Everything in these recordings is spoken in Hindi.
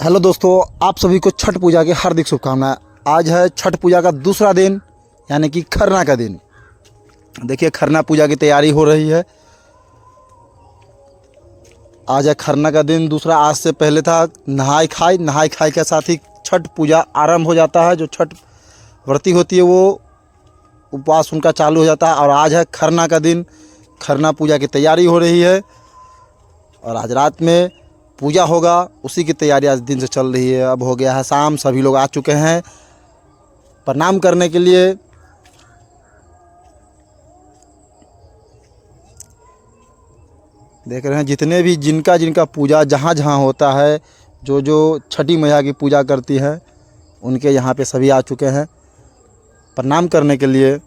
हेलो दोस्तों, आप सभी को छठ पूजा की हार्दिक शुभकामनाएं। आज है छठ पूजा का दूसरा दिन, यानी कि खरना का दिन। देखिए, खरना पूजा की तैयारी हो रही है। आज है खरना का दिन दूसरा। आज से पहले था नहाय खाय के साथ ही छठ पूजा आरंभ हो जाता है। जो छठ व्रती होती है वो उपवास उनका चालू हो जाता है। और आज है खरना का दिन, खरना पूजा की तैयारी हो रही है और आज रात में पूजा होगा। उसी की तैयारी आज दिन से चल रही है। अब हो गया है शाम, सभी लोग आ चुके हैं प्रणाम करने के लिए। देख रहे हैं जितने भी जिनका पूजा जहाँ जहाँ होता है, जो जो छठी मैया की पूजा करती है, उनके यहाँ पे सभी आ चुके हैं प्रणाम करने के लिए।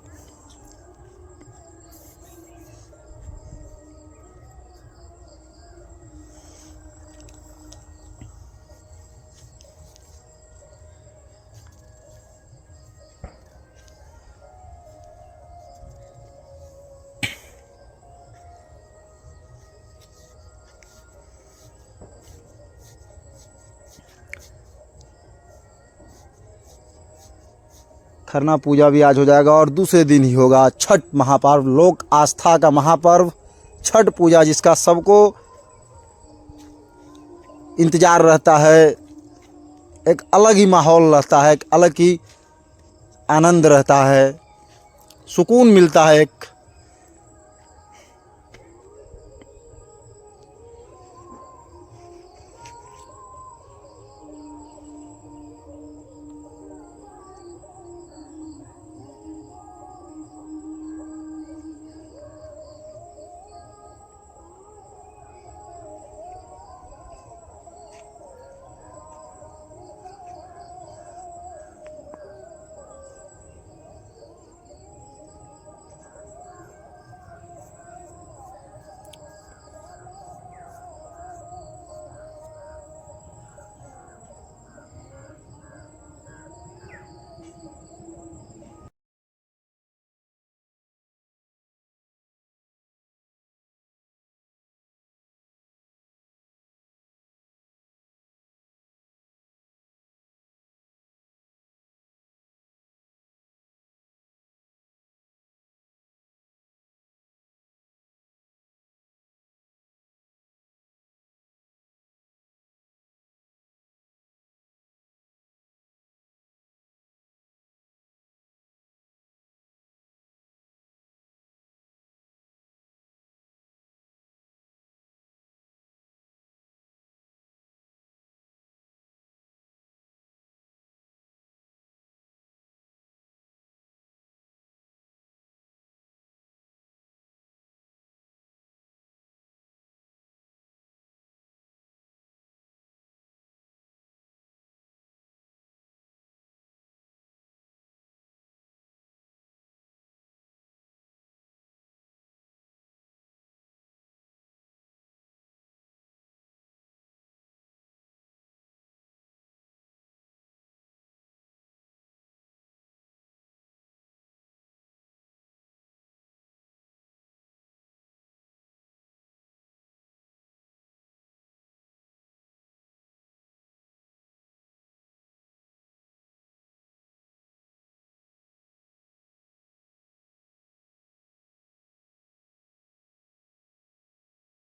खरना पूजा भी आज हो जाएगा और दूसरे दिन ही होगा छठ महापर्व, लोक आस्था का महापर्व छठ पूजा, जिसका सबको इंतज़ार रहता है। एक अलग ही माहौल रहता है, एक अलग ही आनंद रहता है, सुकून मिलता है। एक